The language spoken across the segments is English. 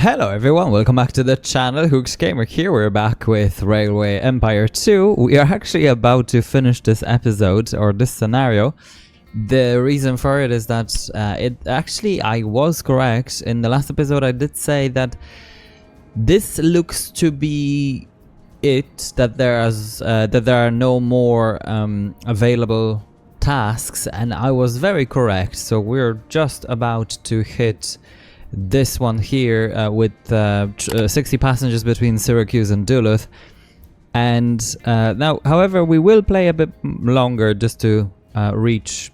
Hello everyone, welcome back to the channel. Hooks Gamer here. We're back with Railway Empire 2. We are actually about to finish this episode, or this scenario. The reason for it is that I was correct. In the last episode I did say that this looks to be it, that there are no more available tasks, and I was very correct. So we're just about to hit this one here with 60 passengers between Syracuse and Duluth. And now, however, we will play a bit longer just to reach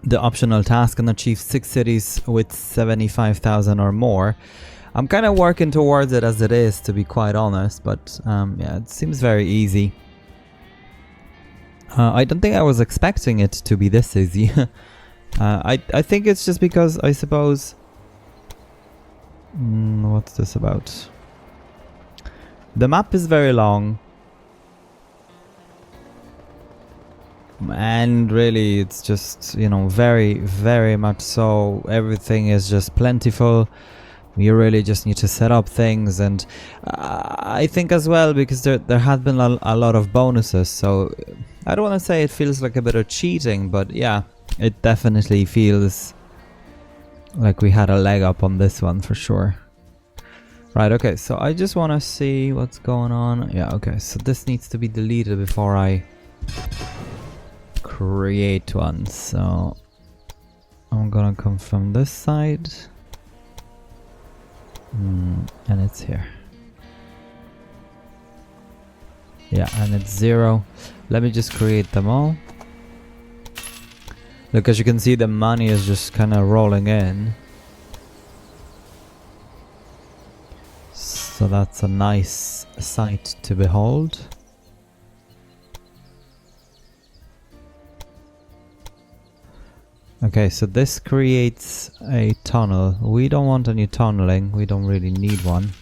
the optional task and achieve 6 cities with 75,000 or more. I'm kind of working towards it as it is, to be quite honest, but yeah, it seems very easy. I don't think I was expecting it to be this easy. I think it's just because, I suppose... what's this about? The map is very long. And really, it's just, you know, very much so. Everything is just plentiful. You really just need to set up things, and I think as well, because there had been a lot of bonuses, so I don't want to say it feels like a bit of cheating, but yeah, it definitely feels like we had a leg up on this one for sure. Right, okay, so I just want to see what's going on. Yeah, okay, so this needs to be deleted before I create one. So I'm gonna come from this side. And it's here. Yeah, and it's 0. Let me just create them all. Look, as you can see, the money is just kind of rolling in. So that's a nice sight to behold. Okay, so this creates a tunnel. We don't want any tunneling. We don't really need one.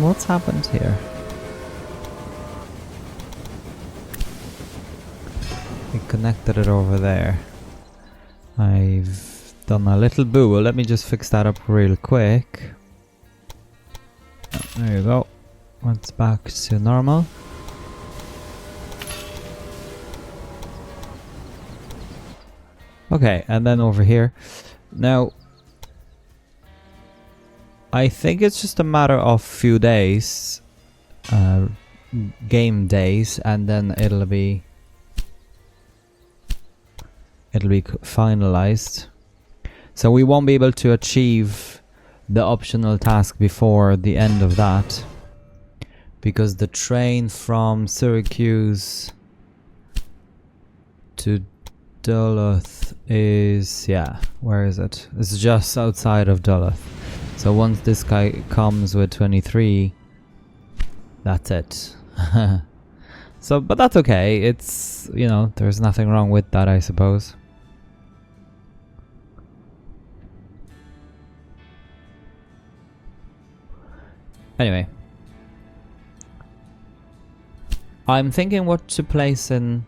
What's happened here? We connected it over there. I've done a little boo. Let me just fix that up real quick. Oh, there you go. It's back to normal. Okay, and then over here. Now, I think it's just a matter of few days, game days, and then it'll be finalized. So we won't be able to achieve the optional task before the end of that, because the train from Syracuse to Duluth is, yeah, where is it? It's just outside of Duluth. So once this guy comes with 23, that's it. So, but that's okay. It's, you know, there's nothing wrong with that, I suppose. Anyway, I'm thinking what to place in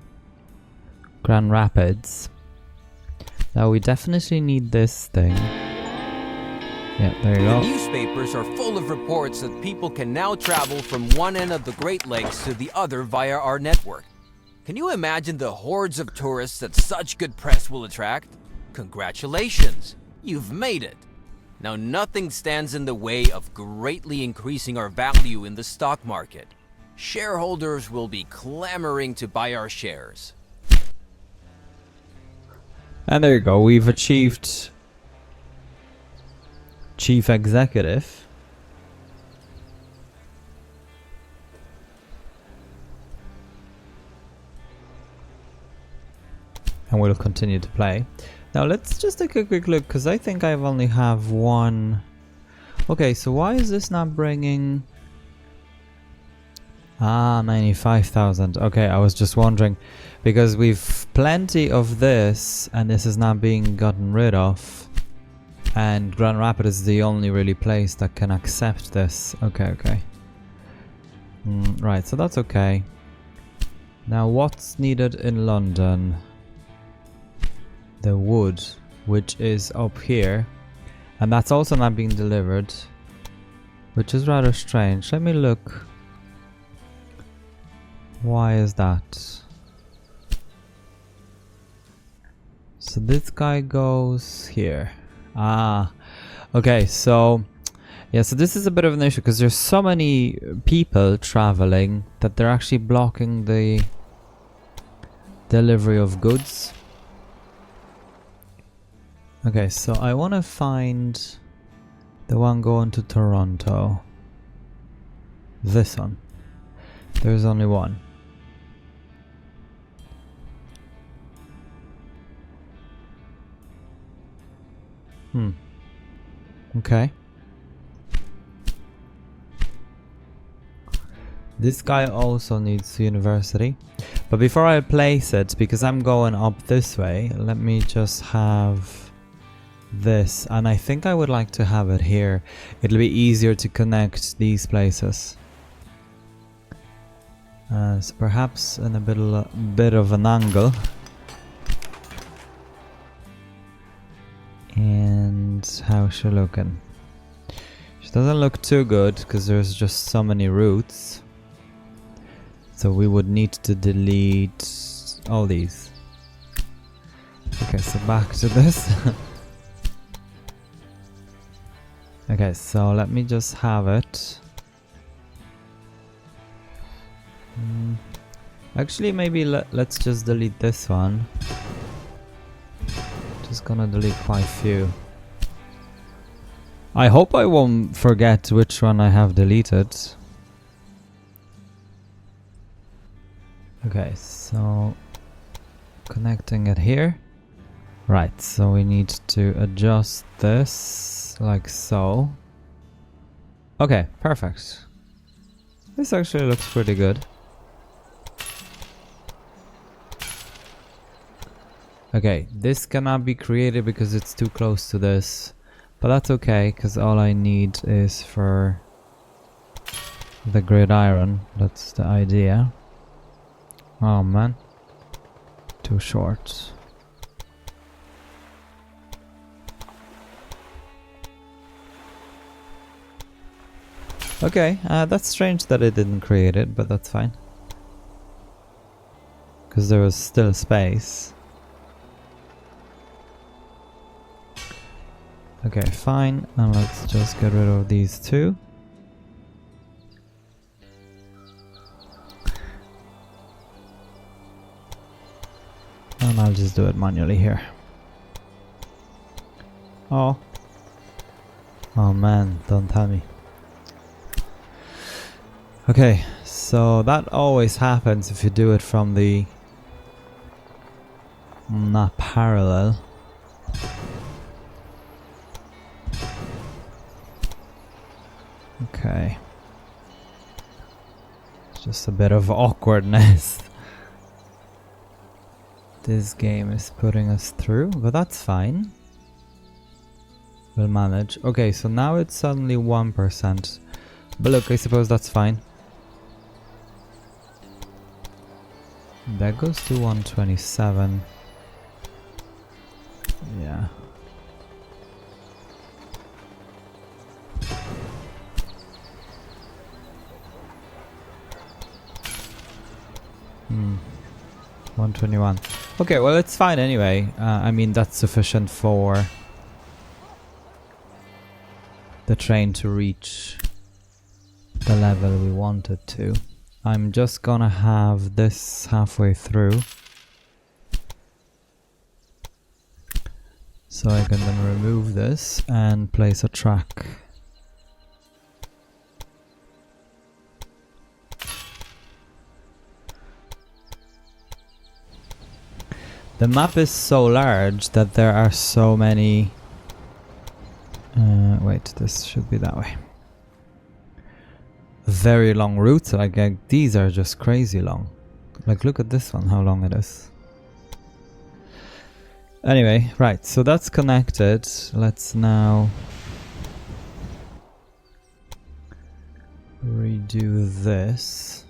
Grand Rapids. Now we definitely need this thing. Yeah, there you go. The newspapers are full of reports that people can now travel from one end of the Great Lakes to the other via our network. Can you imagine the hordes of tourists that such good press will attract? Congratulations, you've made it. Now nothing stands in the way of greatly increasing our value in the stock market. Shareholders will be clamoring to buy our shares. And there you go, we've achieved Chief Executive. And we'll continue to play. Now let's just take a quick look, because I think I've only have one. Okay, so why is this not bringing... 95,000. Okay, I was just wondering, because we've plenty of this and this is not being gotten rid of, and Grand Rapids is the only really place that can accept this. Okay. Right, so that's okay. Now what's needed in London? the wood, which is up here, and that's also not being delivered, which is rather strange. Let me look. Why is that? So this guy goes here. Ah, okay, so yeah, so this is a bit of an issue because there's so many people traveling that they're actually blocking the delivery of goods. Okay, so I want to find the one going to Toronto. This one. There's only one. Okay. This guy also needs university. But before I place it, because I'm going up this way, let me just have this. And I think I would like to have it here. It'll be easier to connect these places. So perhaps in a bit of an angle. And how's she looking? She doesn't look too good because there's just so many routes. So we would need to delete all these. Okay, so back to this. Okay, so let me just have it. Actually, maybe let's just delete this one. Just gonna delete quite a few. I hope I won't forget which one I have deleted. Okay, so connecting it here. Right, so we need to adjust this like so. Okay, perfect. This actually looks pretty good. Okay, this cannot be created because it's too close to this. But that's okay, because all I need is for the gridiron. That's the idea. Oh man. Too short. Okay, that's strange that it didn't create it, but that's fine. Because there was still space. Okay, fine, and let's just get rid of these two. And I'll just do it manually here. Oh. Oh man, don't tell me. Okay, so that always happens if you do it from the not parallel. Okay. It's just a bit of awkwardness this game is putting us through, but that's fine. We'll manage. Okay, so now it's suddenly 1%. But look, I suppose that's fine. That goes to 127. Yeah. Hmm. 121. Okay, well it's fine anyway. I mean that's sufficient for the train to reach the level we want it to. I'm just gonna have this halfway through, so I can then remove this and place a track. The map is so large that there are so many... wait, this should be that way. Very long routes, like these are just crazy long. Like look at this one, how long it is. Anyway, right, so that's connected. Let's now redo this.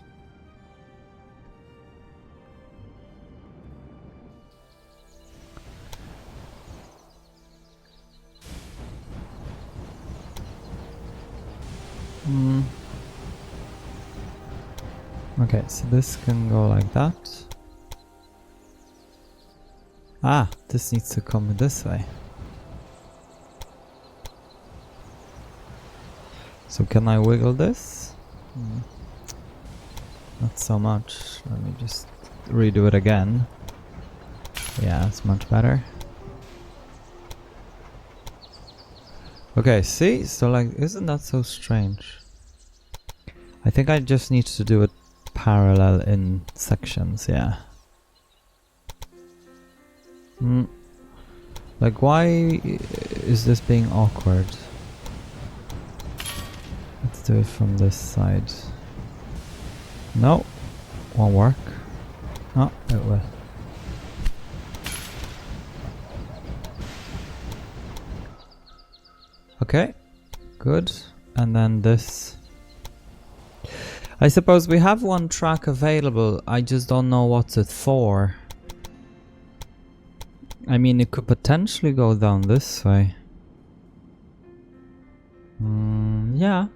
Okay, so this can go like that. Ah, this needs to come this way. So can I wiggle this? Not so much. Let me just redo it again. Yeah, it's much better. Okay, see? So like, isn't that so strange? I think I just need to do it parallel in sections, yeah. Like, why is this being awkward? Let's do it from this side. No, won't work. Oh, it will. Okay, good. And then this. I suppose we have one track available, I just don't know what's it for. I mean, it could potentially go down this way. Yeah.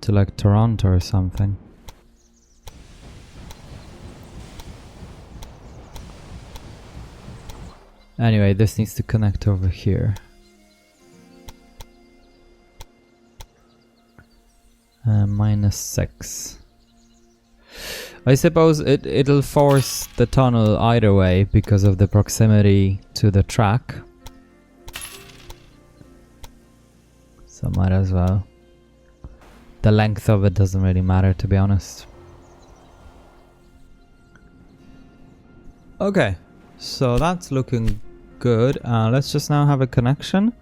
To like Toronto or something. Anyway, this needs to connect over here. -6. I suppose it'll force the tunnel either way because of the proximity to the track. So might as well. The length of it doesn't really matter, to be honest. Okay, so that's looking good. Let's just now have a connection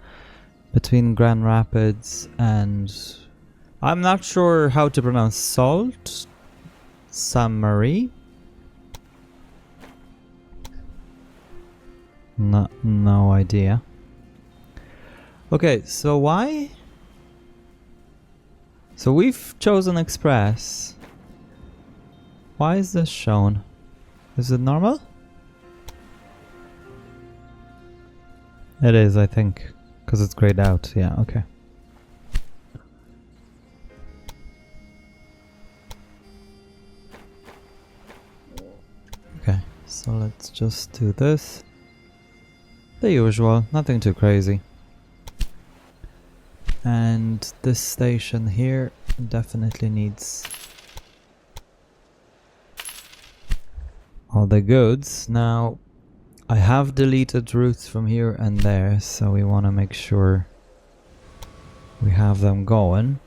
between Grand Rapids and... I'm not sure how to pronounce Salt. Sainte-Marie. No idea. Okay, so why? So we've chosen Express. Why is this shown? Is it normal? It is, I think, because it's grayed out. Yeah, okay. Okay, so let's just do this. The usual, nothing too crazy. And this station here definitely needs all the goods. Now, I have deleted routes from here and there, so we want to make sure we have them going.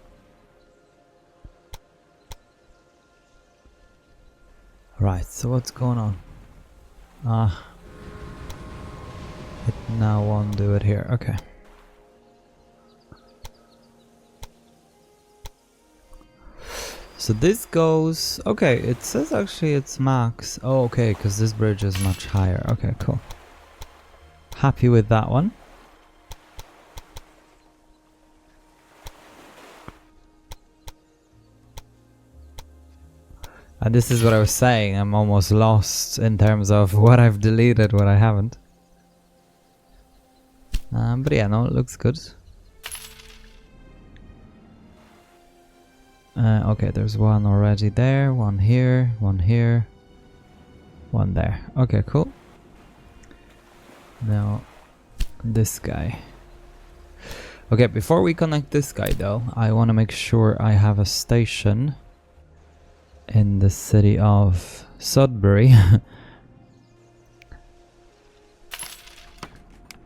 Right, so what's going on? It now won't do it here. Okay. So this goes... Okay, it says actually it's max. Oh, okay, because this bridge is much higher. Okay, cool. Happy with that one. And this is what I was saying. I'm almost lost in terms of what I've deleted, what I haven't. But yeah, no, it looks good. Okay, there's one already there, one here, one here, one there. Okay, cool. Now, this guy. Okay, before we connect this guy though, I want to make sure I have a station in the city of Sudbury.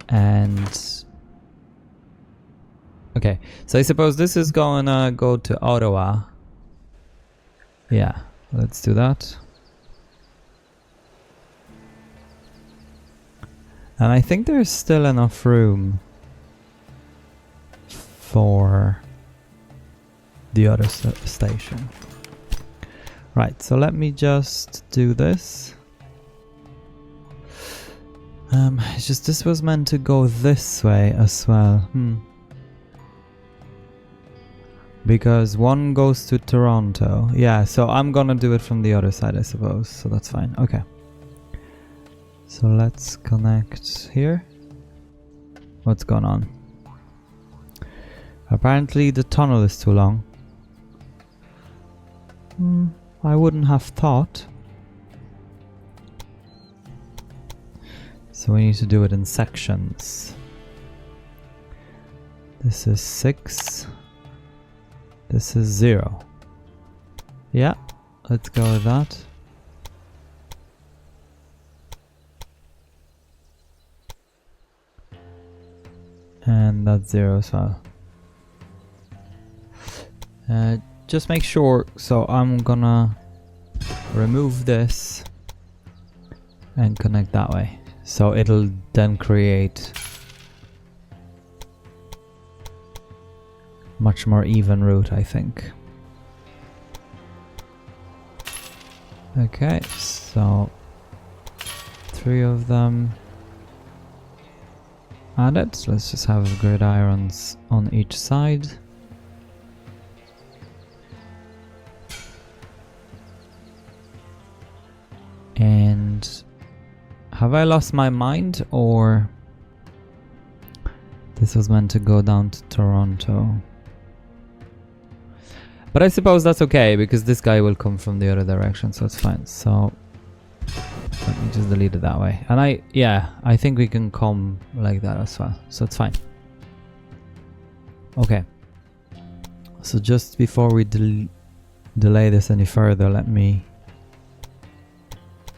And... okay, so I suppose this is gonna go to Ottawa. Yeah, let's do that. And I think there's still enough room for the other station. Right, so let me just do this. It's just this was meant to go this way as well. Because one goes to Toronto. Yeah, so I'm gonna do it from the other side, I suppose. So that's fine. Okay. So let's connect here. What's going on? Apparently the tunnel is too long. I wouldn't have thought. So we need to do it in sections. This is 6. This is 0. Yeah, let's go with that. And that's 0 as well. Just make sure, so I'm gonna remove this and connect that way. So it'll then create much more even route, I think. Okay, so 3 of them added. Let's just have gridirons on each side. And have I lost my mind, or this was meant to go down to Toronto? But I suppose that's okay, because this guy will come from the other direction, so it's fine. So let me just delete it that way. And I think we can come like that as well, so it's fine. Okay. So just before we delay this any further, let me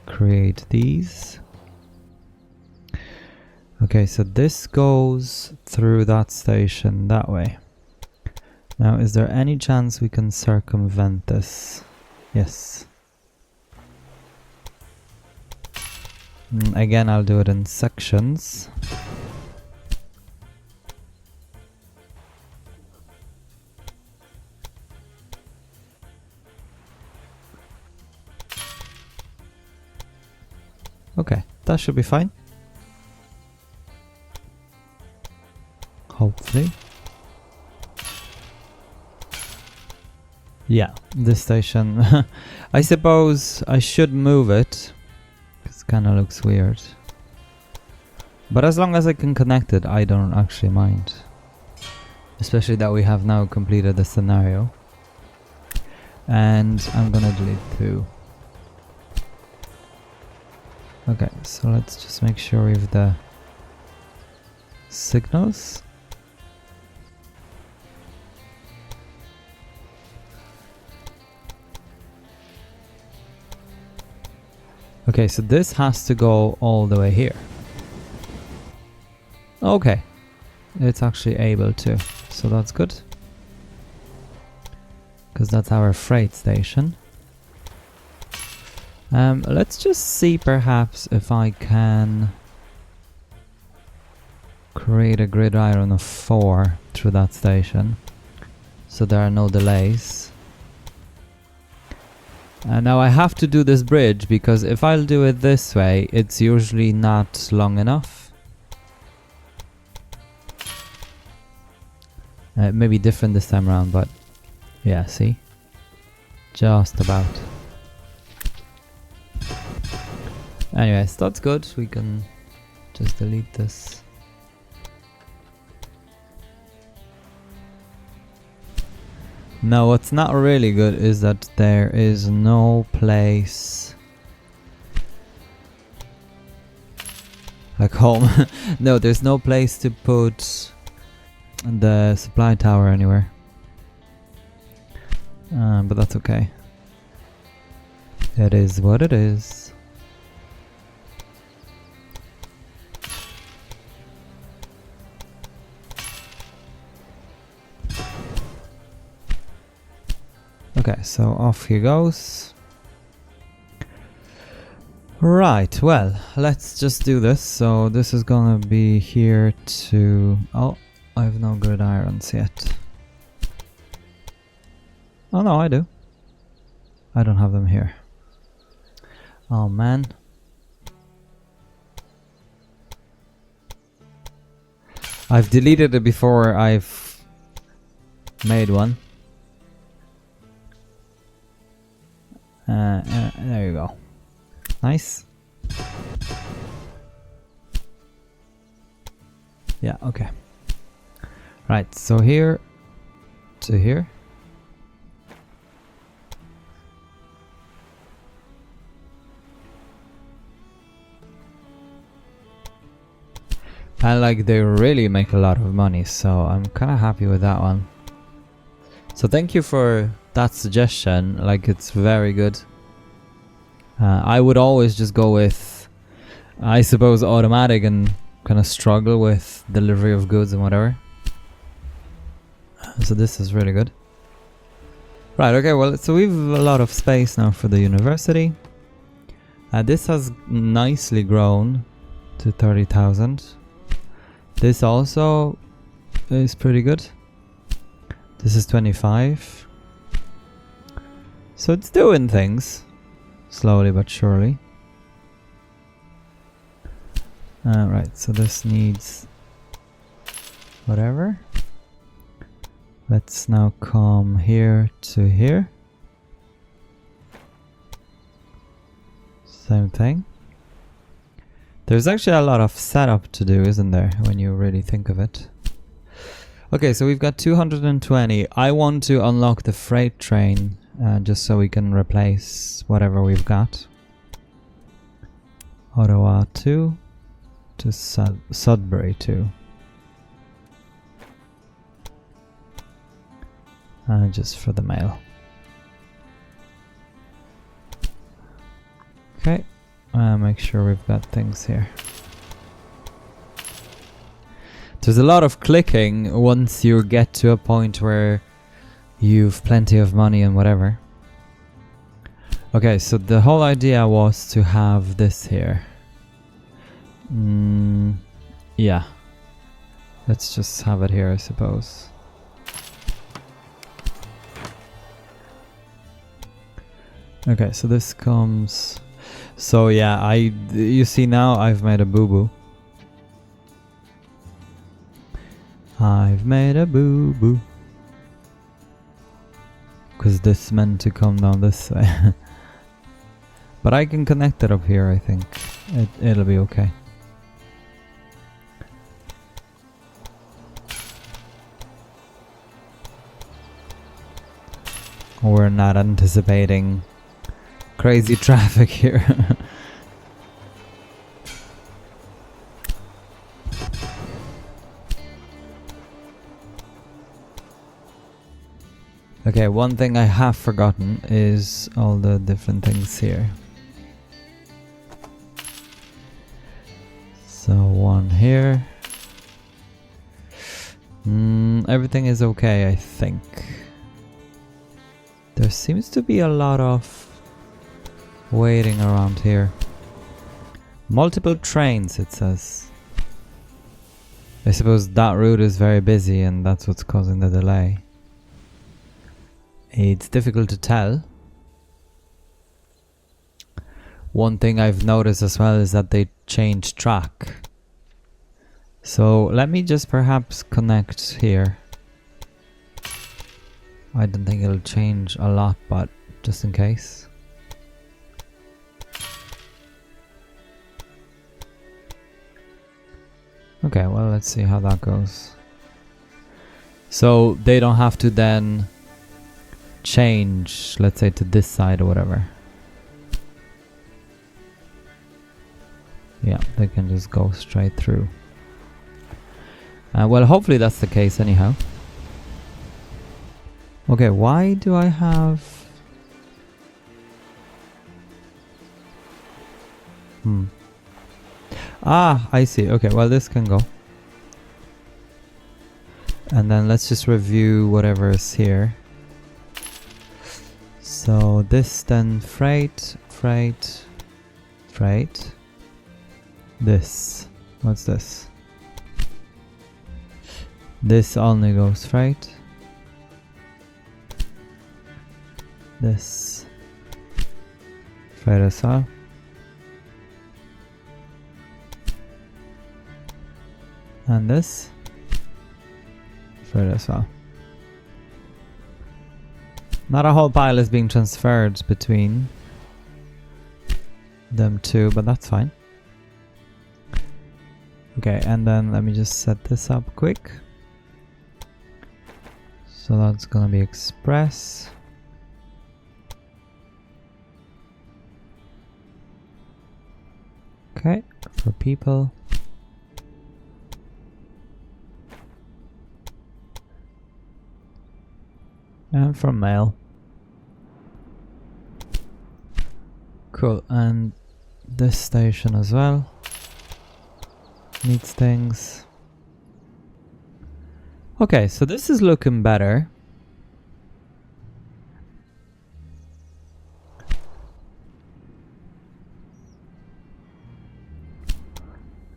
create these. Okay, so this goes through that station that way. Now, is there any chance we can circumvent this? Yes. Again, I'll do it in sections. Okay, that should be fine. Hopefully. Yeah, this station. I suppose I should move it. It kind of looks weird. But as long as I can connect it, I don't actually mind. Especially that we have now completed the scenario. And I'm gonna delete 2. Okay, so let's just make sure we have the signals. Okay, so this has to go all the way here. Okay, it's actually able to, so that's good. Because that's our freight station. Let's just see perhaps if I can create a gridiron of 4 through that station, so there are no delays. Now I have to do this bridge, because if I'll do it this way, it's usually not long enough. It may be different this time around, but yeah, see? Just about. Anyways, that's good. We can just delete this. Now, what's not really good is that there is no place like home. No, there's no place to put the supply tower anywhere. But that's okay. It is what it is. Okay, so off he goes. Right, well, let's just do this. So this is gonna be here to... Oh, I have no gridirons yet. Oh no, I do. I don't have them here. Oh man. I've deleted it before I've made one. There you go. Nice. Yeah, okay. Right, so here to here. And like they really make a lot of money, so I'm kind of happy with that one. So thank you for that suggestion, like it's very good. I would always just go with, I suppose, automatic and kind of struggle with delivery of goods and whatever. So this is really good. Right, okay, well, so we've a lot of space now for the university. This has nicely grown to 30,000. This also is pretty good. This is 25. So it's doing things. Slowly but surely. Right, so this needs whatever. Let's now come here to here. Same thing. There's actually a lot of setup to do, isn't there, when you really think of it? Okay, so we've got 220. I want to unlock the freight train just so we can replace whatever we've got. Ottawa 2 to Sudbury 2. Just for the mail. Okay, make sure we've got things here. There's a lot of clicking once you get to a point where you've plenty of money and whatever. Okay, so the whole idea was to have this here. Yeah. Let's just have it here, I suppose. Okay, so this comes... So yeah, you see now I've made a boo-boo. I've made a boo-boo. Because this meant to come down this way. But I can connect it up here, I think. It'll be okay. We're not anticipating crazy traffic here. Okay, one thing I have forgotten is all the different things here. So one here. Everything is okay, I think. There seems to be a lot of waiting around here. Multiple trains, it says. I suppose that route is very busy and that's what's causing the delay. It's difficult to tell. One thing I've noticed as well is that they changed track. So let me just perhaps connect here. I don't think it'll change a lot, but just in case. Okay, well, let's see how that goes. So they don't have to then change, let's say, to this side or whatever. Yeah, they can just go straight through. Well, hopefully that's the case anyhow. Okay, why do I have... Ah, I see. Okay, well, this can go. And then let's just review whatever is here. So this then freight. This. What's this? This only goes freight. This. Freight as well. And this. Freight as well. Not a whole pile is being transferred between them two, but that's fine. Okay, and then let me just set this up quick. So that's gonna be express. Okay, for people. And for mail. Cool, and this station as well needs things. Okay, so this is looking better.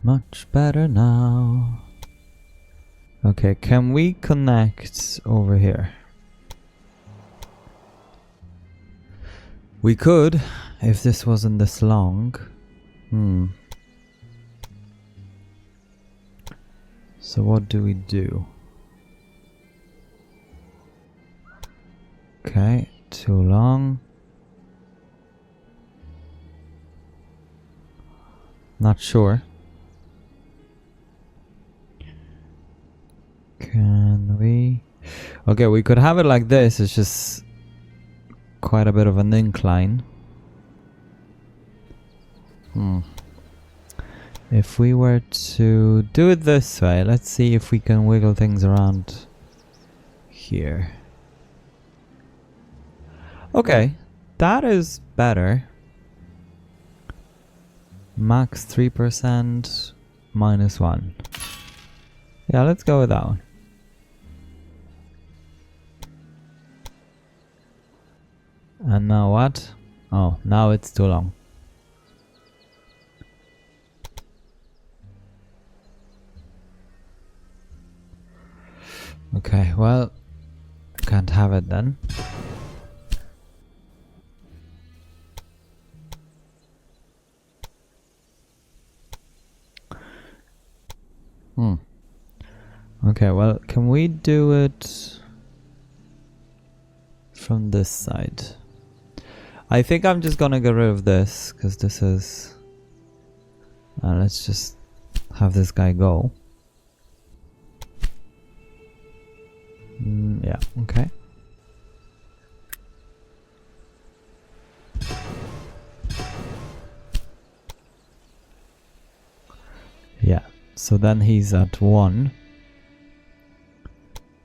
Much better now. Okay, can we connect over here? We could, if this wasn't this long. So what do we do? Okay, too long. Not sure. Can we? Okay, we could have it like this. It's just quite a bit of an incline. If we were to do it this way, let's see if we can wiggle things around here. Okay, that is better. Max 3%, -1. Yeah, let's go with that one. And now what? Oh, now it's too long. Okay, well, can't have it then. Okay, well, can we do it from this side? I think I'm just gonna get rid of this, because this is... let's just have this guy go. Yeah, okay. Yeah, so then he's at 1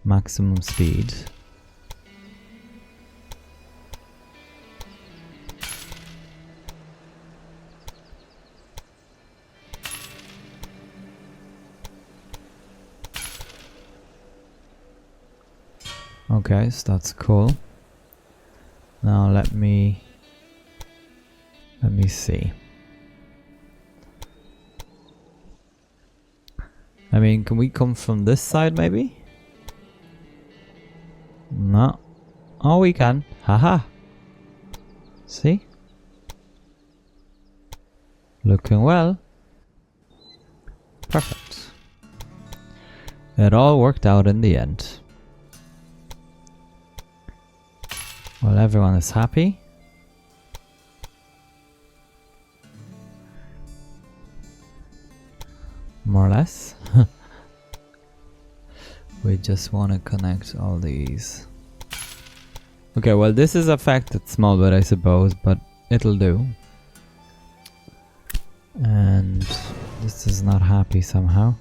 maximum speed. Okay, so that's cool. Now let me see. I mean, can we come from this side maybe? No. Oh, we can. Haha. See? Looking well. Perfect. It all worked out in the end. Well, everyone is happy. More or less. We just want to connect all these. Okay, well, this is affected small bit, I suppose, but it'll do. And this is not happy somehow.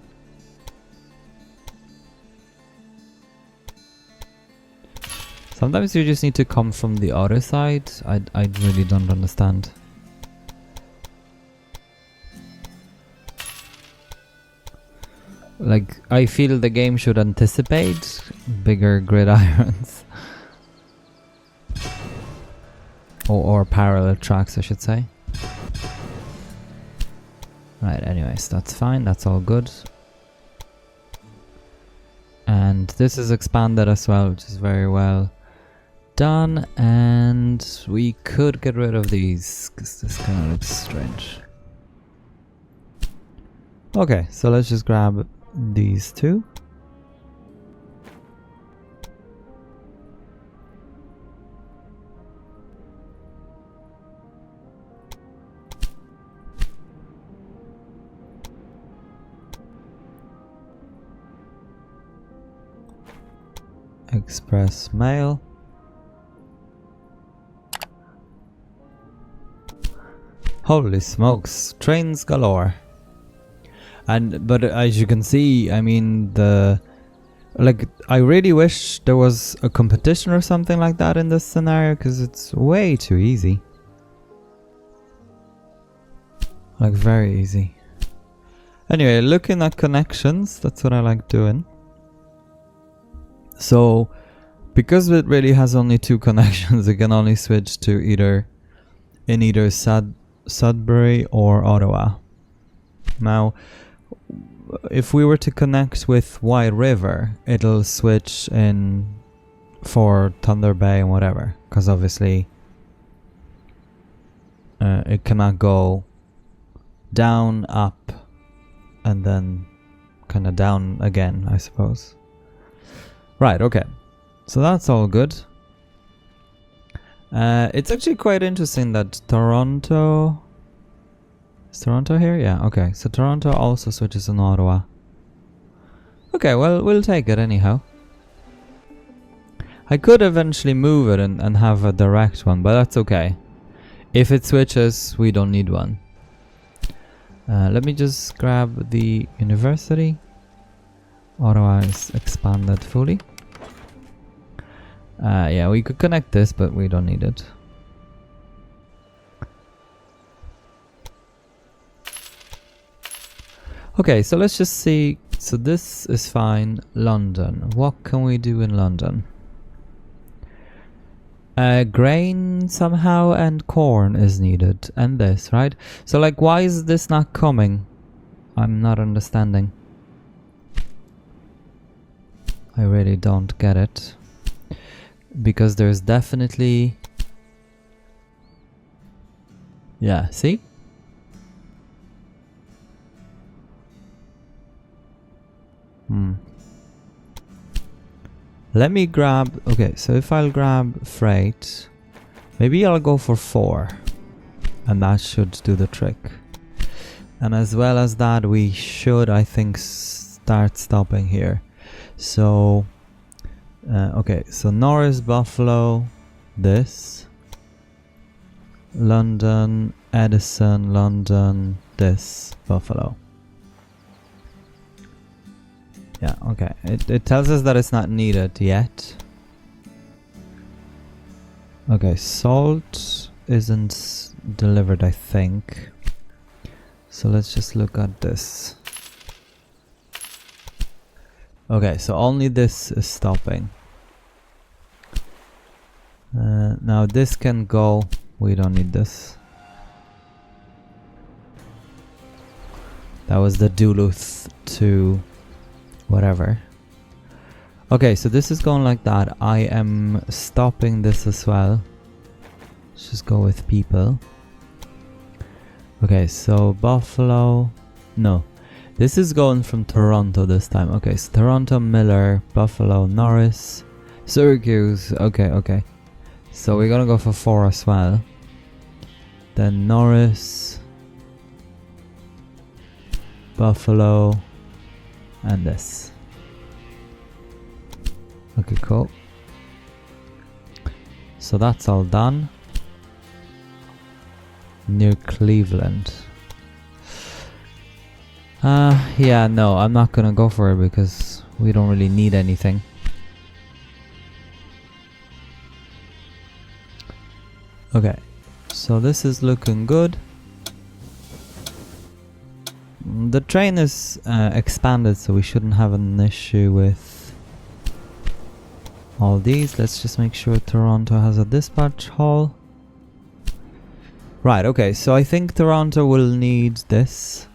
Sometimes you just need to come from the other side. I really don't understand. Like, I feel the game should anticipate bigger gridirons. Or parallel tracks, I should say. Right, anyways, that's fine. That's all good. And this is expanded as well, which is very well done. And we could get rid of these, because this kind of looks strange. Okay, so let's just grab these two. Express mail. Holy smokes, trains galore. But as you can see, I mean, I really wish there was a competition or something like that in this scenario, because it's way too easy. Like, very easy. Anyway, looking at connections, that's what I like doing. So, because it really has only 2 connections, it can only switch to either Sudbury or Ottawa. Now, if we were to connect with White River, it'll switch in for Thunder Bay and whatever, because obviously it cannot go down, up, and then kind of down again, I suppose. Right, okay. So that's all good. It's actually quite interesting that Toronto... Is Toronto here? Yeah, okay. So Toronto also switches in Ottawa. Okay, well, we'll take it anyhow. I could eventually move it and have a direct one, but that's okay. If it switches, we don't need one. Let me just grab the university. Ottawa is expanded fully. Yeah, we could connect this, but we don't need it. Okay, so let's just see. So this is fine. London. What can we do in London? Grain somehow and corn is needed. And this, right? So like, why is this not coming? I'm not understanding. I really don't get it. Because there's definitely... Yeah, see? Let me grab... Okay, so if I'll grab freight, maybe I'll go for 4. And that should do the trick. And as well as that, we should, I think, start stopping here. So... okay, so Norris, Buffalo, this. London, Edison, London, this, Buffalo. Yeah, okay. It tells us that it's not needed yet. Okay, salt isn't delivered, I think. So let's just look at this. Okay, so only this is stopping. Now this can go. We don't need this. That was the Duluth to whatever. Okay, so this is going like that. I am stopping this as well. Let's just go with people. Okay, so Buffalo. No. This is going from Toronto this time. Okay, so Toronto, Miller, Buffalo, Norris, Syracuse. Okay, okay. So we're gonna go for 4 as well. Then Norris, Buffalo, and this. Okay, cool. So that's all done. Near Cleveland. Yeah, no, I'm not gonna go for it because we don't really need anything. Okay, so this is looking good. The train is expanded, so we shouldn't have an issue with all these. Let's just make sure Toronto has a dispatch hall. Right, okay, so I think Toronto will need this.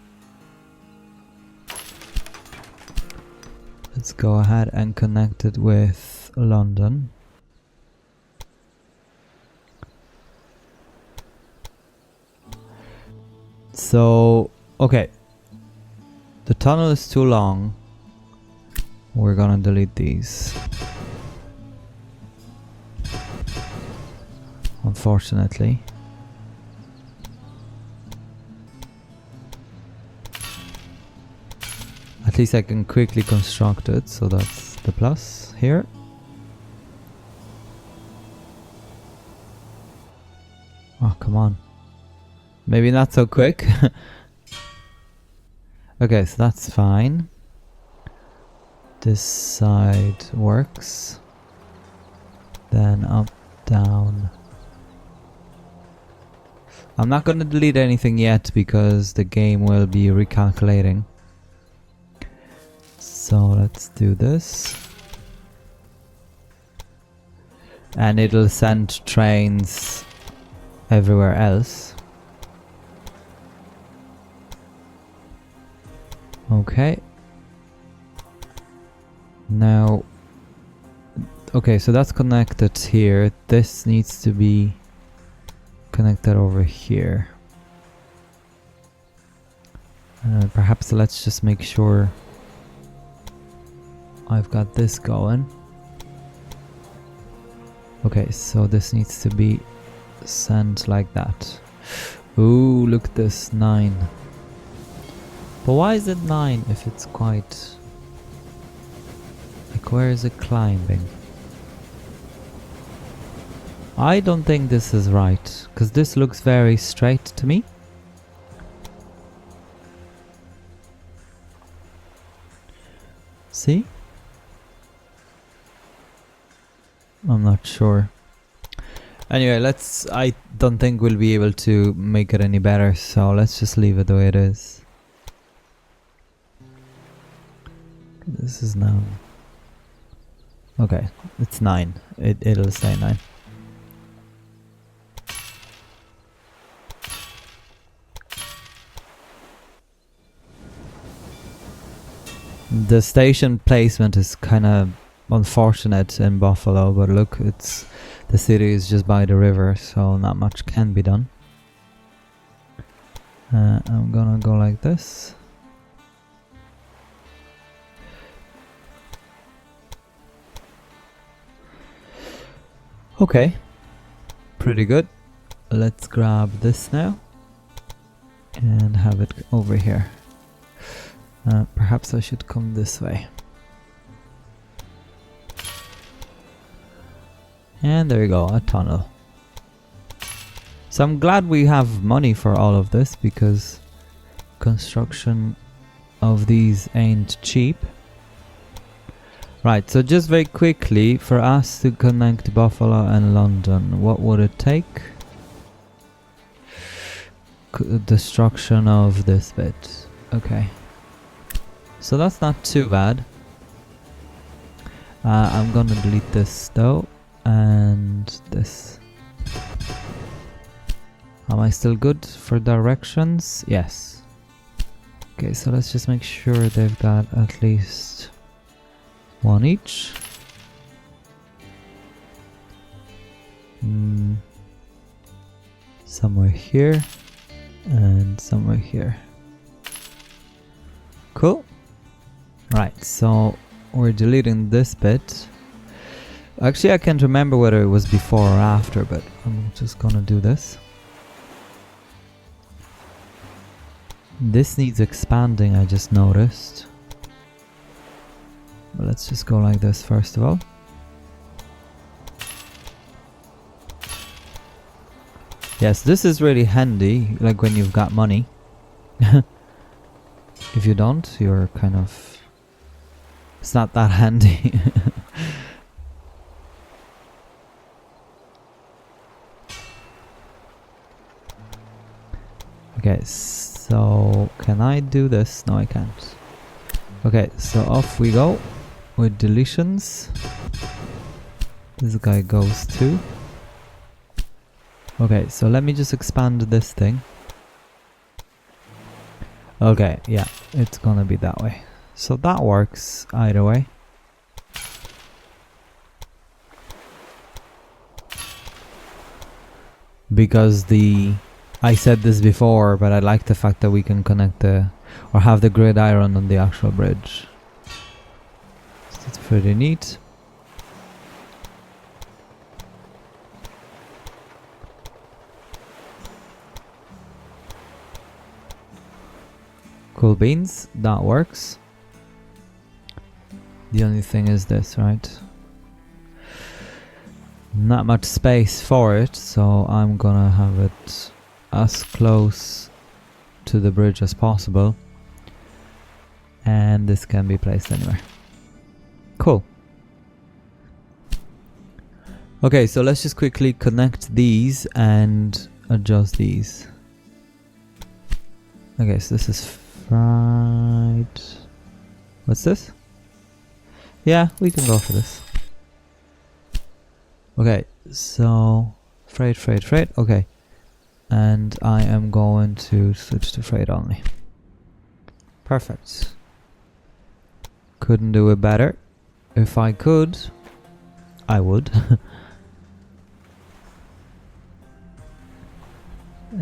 Let's go ahead and connect it with London. So, okay. The tunnel is too long. We're gonna delete these. Unfortunately. At least I can quickly construct it, so that's the plus here. Oh, come on. Maybe not so quick. Okay, so that's fine. This side works. Then up, down. I'm not going to delete anything yet because the game will be recalculating. So let's do this. And it'll send trains everywhere else. Okay. Now, okay, so that's connected here. This needs to be connected over here. Perhaps let's just make sure I've got this going. Okay, so this needs to be sent like that. Ooh, look at this, 9. But why is it 9 if it's quite... Like, where is it climbing? I don't think this is right, because this looks very straight to me. See? I'm not sure. Anyway, I don't think we'll be able to make it any better, so let's just leave it the way it is. This is now... Okay, it's 9. It'll say 9. The station placement is kind of unfortunate in Buffalo, but look, the city is just by the river, so not much can be done. I'm gonna go like this. Okay, pretty good. Let's grab this now and have it over here. Perhaps I should come this way. And there you go, a tunnel. So I'm glad we have money for all of this, because construction of these ain't cheap. Right, so just very quickly, for us to connect Buffalo and London, what would it take? Destruction of this bit. Okay. So that's not too bad. I'm gonna delete this though, and this. Am I still good for directions? Yes. Okay, so let's just make sure they've got at least one each. Somewhere here and somewhere here. Cool. Right, so we're deleting this bit. Actually, I can't remember whether it was before or after, but I'm just gonna do this. This needs expanding, I just noticed. But let's just go like this first of all. Yes, this is really handy, like when you've got money. If you don't, you're kind of... It's not that handy. Okay, so can I do this? No, I can't. Okay, so off we go with deletions. This guy goes too. Okay, so let me just expand this thing. Okay, yeah, it's gonna be that way. So that works either way. Because I said this before, but I like the fact that we can connect or have the gridiron on the actual bridge. So it's pretty neat. Cool beans, that works. The only thing is this, right? not much space for it, so I'm gonna have it as close to the bridge as possible. And this can be placed anywhere. Cool. Okay, so let's just quickly connect these and adjust these. Okay, so this is right. What's this? Yeah, we can go for this. Okay, so freight. Okay, and I am going to switch to freight only. Perfect. Couldn't do it better. If I could, I would.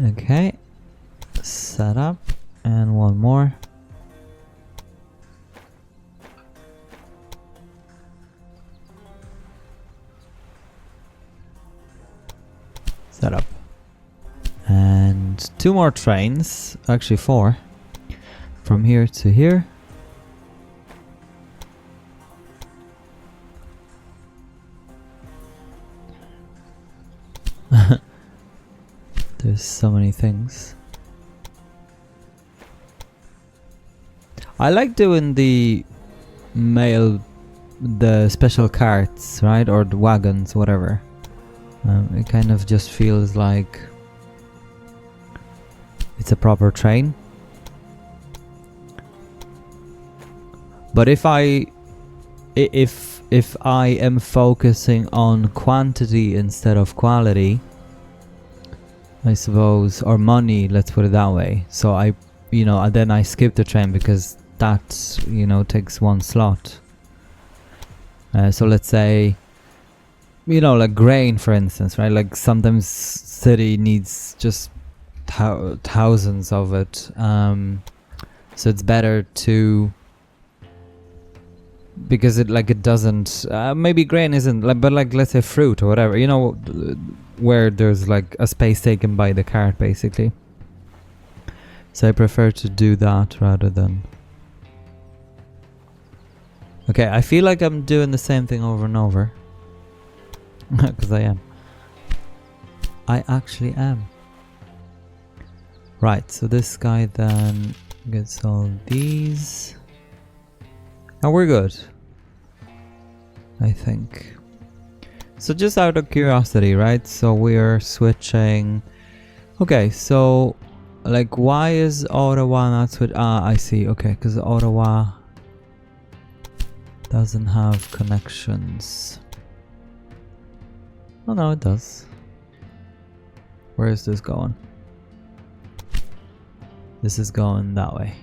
Okay, set up, and one more. Set up. And 2 more trains, actually 4, from here to here. There's so many things. I like doing the special carts, right? Or the wagons, whatever. It kind of just feels like it's a proper train. But if I am focusing on quantity instead of quality, I suppose, or money, let's put it that way. So then I skip the train because that, takes 1 slot. So let's say, like grain, for instance, right? Like sometimes city needs just thousands of it. So it's better to, because it doesn't, maybe grain isn't, but let's say fruit or whatever, where there's like a space taken by the cart, basically. So I prefer to do that rather than... Okay, I feel like I'm doing the same thing over and over. Because I am. I actually am. Right, so this guy then gets all these. And we're good, I think. So just out of curiosity, right? So we're switching. Okay, so like why is Ottawa not switch? Ah, I see. Okay, because Ottawa doesn't have connections. Oh no, it does. Where is this going? This is going that way.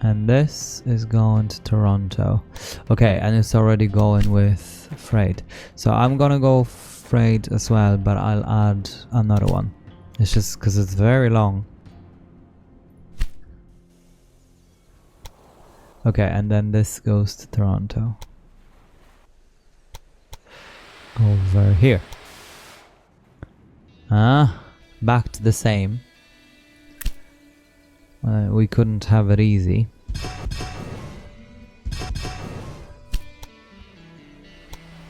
And this is going to Toronto. Okay, and it's already going with freight. So I'm gonna go freight as well, but I'll add another one. It's just because it's very long. Okay, and then this goes to Toronto. Over here. Back to the same. We couldn't have it easy.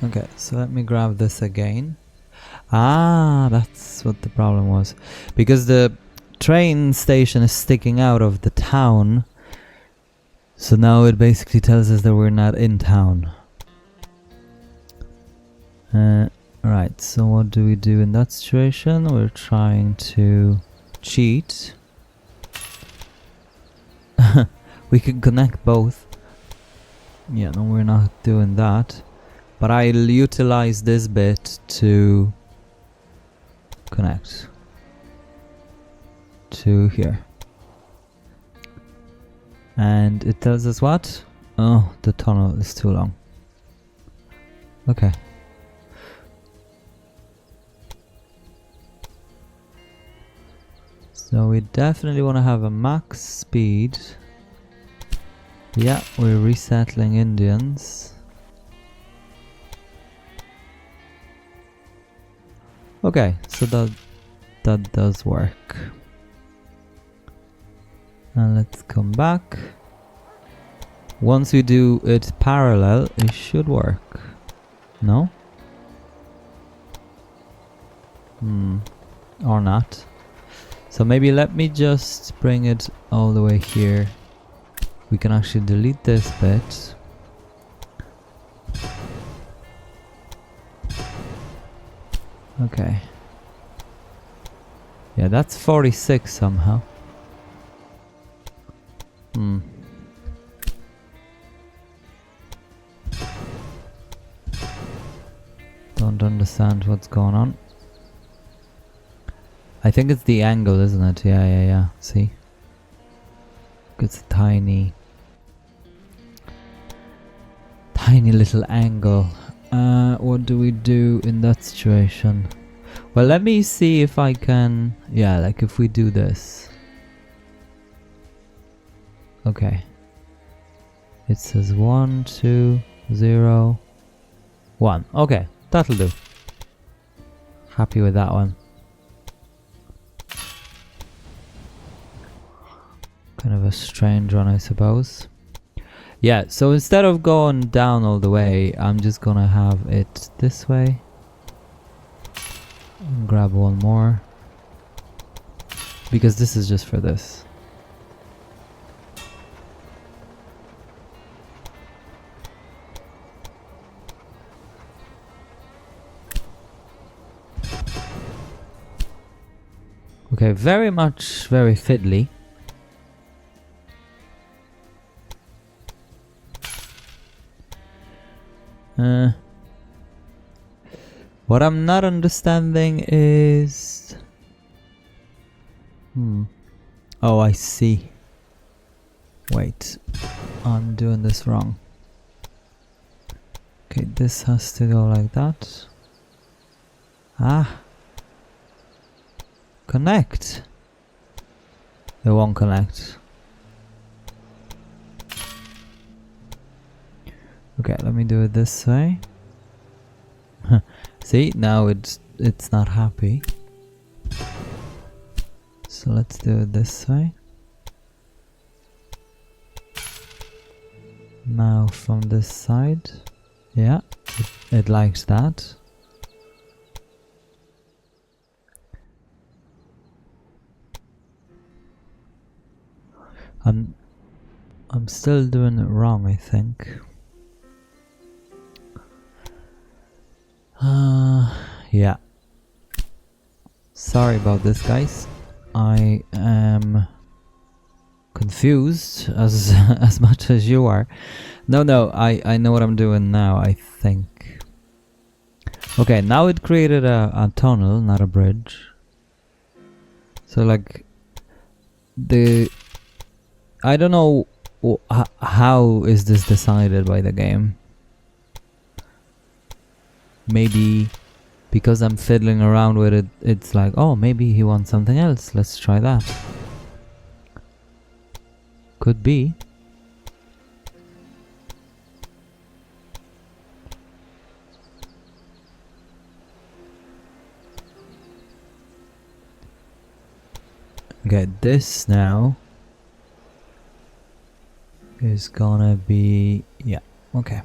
Okay, so let me grab this again. Ah, that's what the problem was. Because the train station is sticking out of the town. So now it basically tells us that we're not in town. Right, so what do we do in that situation? We're trying to cheat. We can connect both. Yeah, no, we're not doing that. But I'll utilize this bit to connect to here. And it tells us what? Oh, the tunnel is too long. Okay. So we definitely want to have a max speed. Yeah, we're resettling Indians. Okay, so that does work. And let's come back. Once we do it parallel, it should work. No? Or not. So maybe let me just bring it all the way here. We can actually delete this bit. Okay. Yeah, that's 46 somehow. Don't understand what's going on. I think it's the angle, isn't it? Yeah. See? It's a tiny little angle. What do we do in that situation? Well, let me see if I can... Yeah, like if we do this. Okay. It says 1, 2, 0, 1. Okay, that'll do. Happy with that one. Kind of a strange one, I suppose. Yeah, so instead of going down all the way, I'm just gonna have it this way. And grab one more. Because this is just for this. Okay, very fiddly. What I'm not understanding is... Oh, I see. Wait, I'm doing this wrong. Okay, this has to go like that. Ah. Connect. It won't connect. Okay, let me do it this way. See, now it's not happy. So let's do it this way. Now from this side. Yeah, it likes that. I'm still doing it wrong, I think. Yeah. Sorry about this, guys. I am confused as as much as you are. No, I know what I'm doing now, I think. Okay, now it created a tunnel, not a bridge. So like I don't know how is this decided by the game. Maybe because I'm fiddling around with it, it's like, oh, maybe he wants something else. Let's try that. Could be. Okay, this now is gonna be... yeah, okay.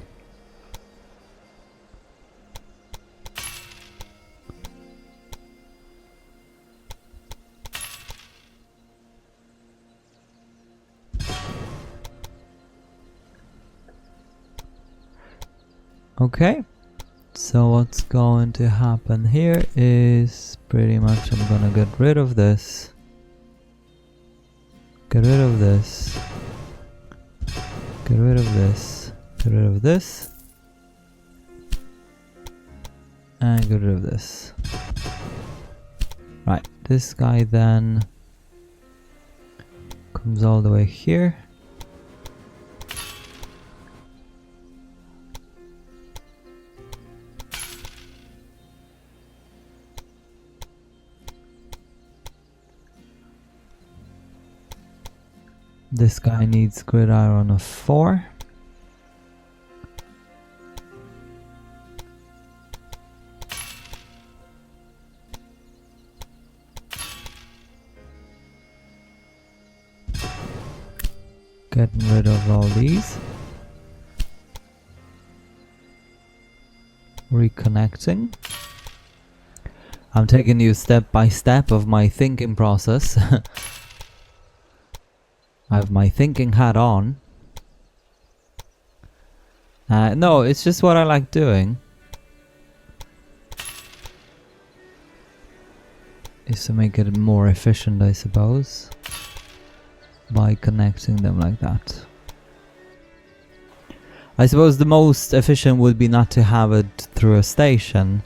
Okay, so what's going to happen here is pretty much I'm gonna get rid of this. Get rid of this. Get rid of this. Get rid of this. And get rid of this. Right, this guy then comes all the way here. This guy needs gridiron of 4. Getting rid of all these. Reconnecting. I'm taking you step by step of my thinking process. I have my thinking hat on. No, it's just what I like doing. Is to make it more efficient, I suppose. By connecting them like that. I suppose the most efficient would be not to have it through a station.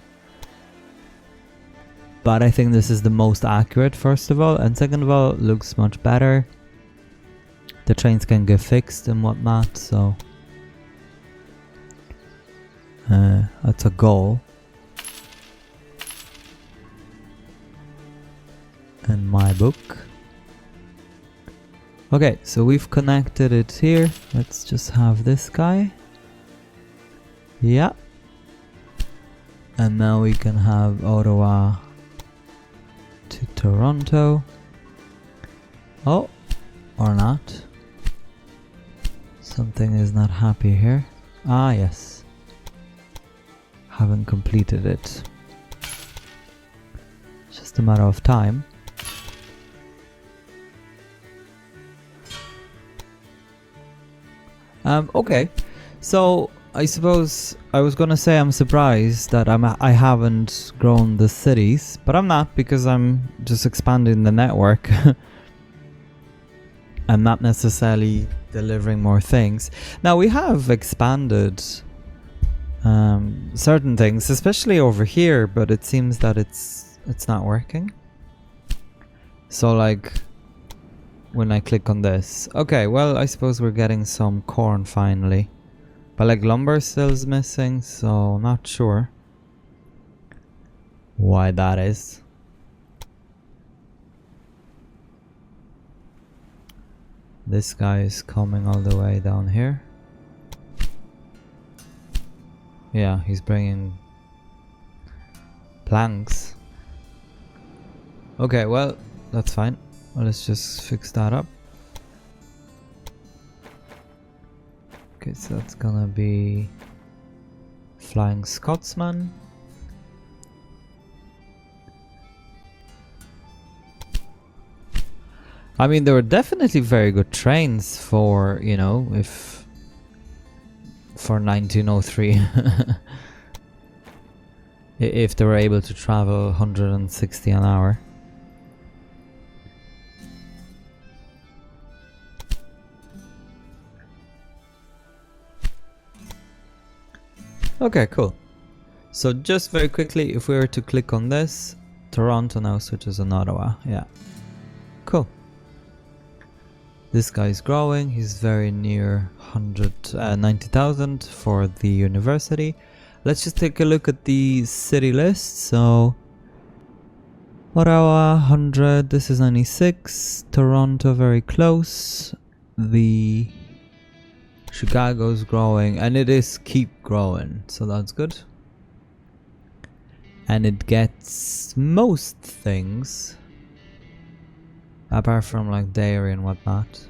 But I think this is the most accurate, first of all. And second of all, it looks much better. The trains can get fixed and whatnot, so... that's a goal. In my book. Okay, so we've connected it here. Let's just have this guy. Yeah. And now we can have Ottawa to Toronto. Oh, or not. Something is not happy here. Ah, yes. Haven't completed it. It's just a matter of time. Okay, so I suppose I was gonna say I'm surprised that I haven't grown the cities, but I'm not, because I'm just expanding the network. I'm not necessarily delivering more things. Now we have expanded certain things, especially over here, but it seems that it's not working. So like, when I click on this, okay, well, I suppose we're getting some corn finally, but like lumber still is missing, so not sure why that is. This guy is coming all the way down here. Yeah, he's bringing planks. Okay, well, that's fine. Well, let's just fix that up. Okay, so that's gonna be Flying Scotsman. I mean, there were definitely very good trains for, you know, for 1903. If they were able to travel 160 an hour. Okay, cool. So just very quickly, if we were to click on this, Toronto now switches on Ottawa. Yeah. Cool. This guy's growing. He's very near 90,000 for the university. Let's just take a look at the city list. So Ottawa 100, this is 96. Toronto very close. The Chicago's growing, and it is keep growing, so that's good. And it gets most things, apart from like dairy and whatnot.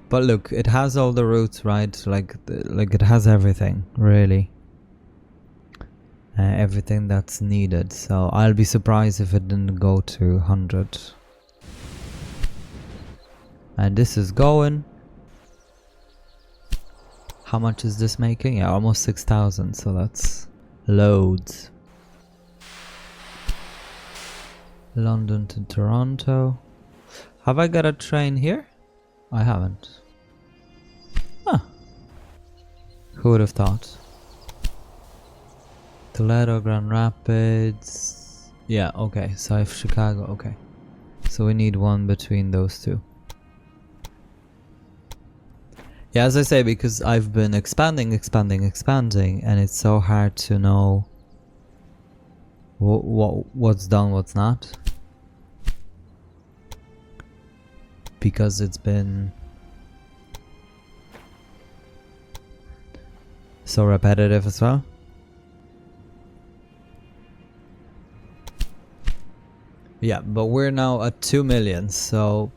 But look, it has all the routes, right? Like it has everything, really. Everything that's needed. So I'll be surprised if it didn't go to 100. And this is going. How much is this making? Yeah, almost 6,000, so that's loads. London to Toronto. Have I got a train here? I haven't. Huh. Who would have thought? Toledo, Grand Rapids. Yeah, okay, so I have Chicago, okay. So we need one between those two. Yeah, as I say, because I've been expanding, and it's so hard to know what's done, what's not. Because it's been so repetitive as well. Yeah, but we're now at 2 million, so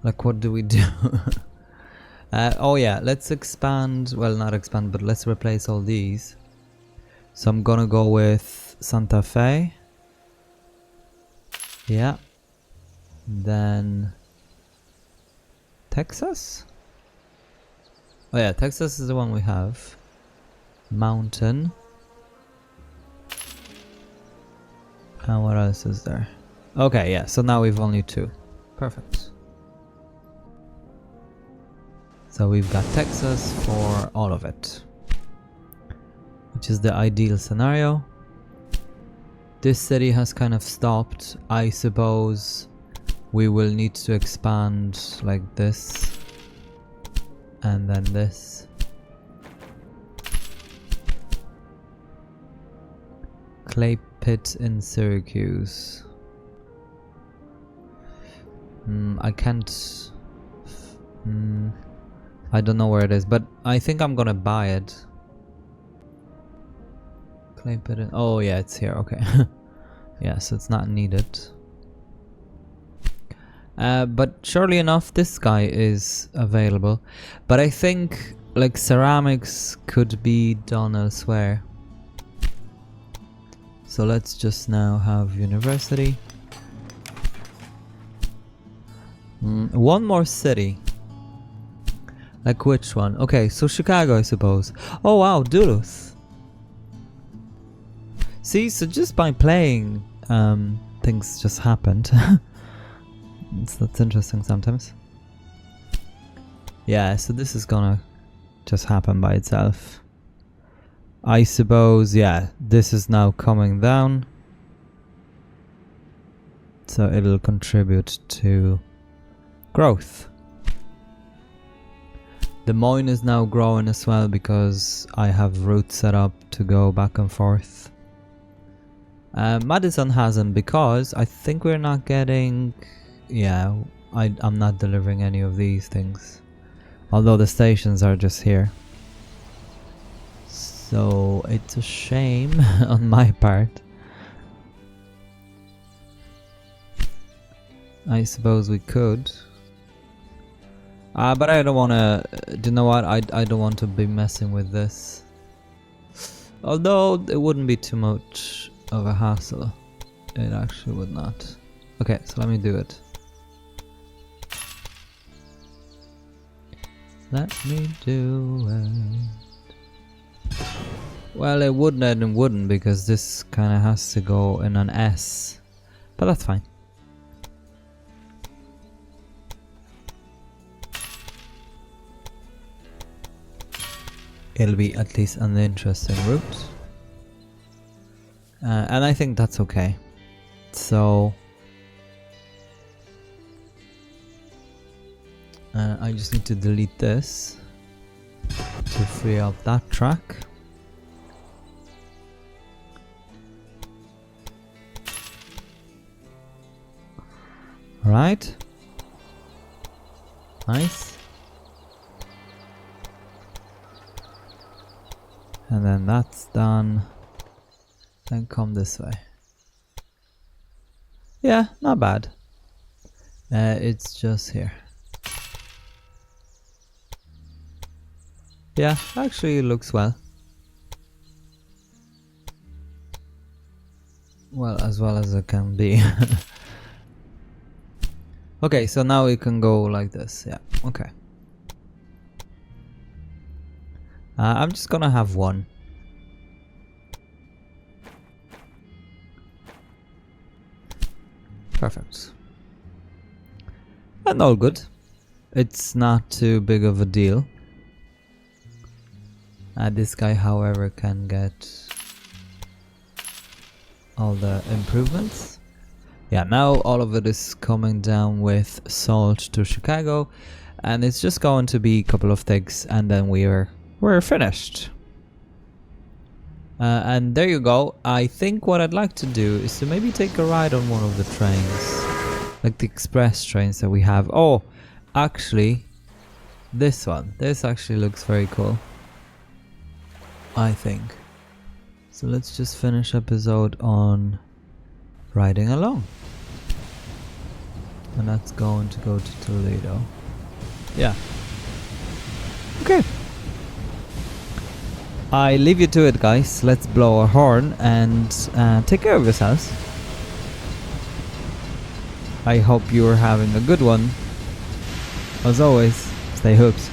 like, what do we do? Oh yeah, let's expand, well, not expand, but let's replace all these. So I'm gonna go with Santa Fe. Yeah. Then Texas? Oh yeah, Texas is the one we have. Mountain. And what else is there? Okay, yeah, so now we've only 2. Perfect. So we've got Texas for all of it, which is the ideal scenario. This city has kind of stopped. I suppose we will need to expand like this. And then this. Clay pit in Syracuse. I can't... I don't know where it is, but I think I'm gonna buy it. Clay pit in... Oh yeah, it's here, okay. Yeah, so it's not needed. But surely enough, this guy is available. But I think like ceramics could be done elsewhere. So let's just now have university. One more city. Like which one? Okay, so Chicago, I suppose. Oh wow, Duluth. See, so just by playing, things just happened. That's interesting sometimes. Yeah, so this is gonna just happen by itself. I suppose, yeah, this is now coming down. So it'll contribute to growth. Des Moines is now growing as well because I have routes set up to go back and forth. Madison hasn't because I think we're not getting... Yeah, I'm not delivering any of these things. Although the stations are just here. So it's a shame on my part. I suppose we could. But I don't want to... Do you know what? I don't want to be messing with this. Although it wouldn't be too much of a hassle. It actually would not. Okay, so let me do it. Let me do it. Well, it wouldn't and it wouldn't because this kind of has to go in an S. But that's fine. It'll be at least an interesting route. And I think that's okay. So... I just need to delete this to free up that track. Alright. Nice. And then that's done. Then come this way. Yeah, not bad. It's just here. Yeah, actually it looks well. Well as it can be. Okay, so now we can go like this. Yeah, okay. I'm just gonna have one. Perfect. And all good. It's not too big of a deal. This guy, however, can get all the improvements. Yeah, now all of it is coming down with salt to Chicago, and it's just going to be a couple of things, and then we're finished. And there you go. I think what I'd like to do is to maybe take a ride on one of the trains, like the express trains that we have. Oh, actually, this one. This actually looks very cool, I think. So let's just finish episode on riding along. And that's going to go to Toledo. Yeah. Okay. I leave you to it, guys. Let's blow a horn and take care of yourselves. I hope you're having a good one. As always, stay hooked.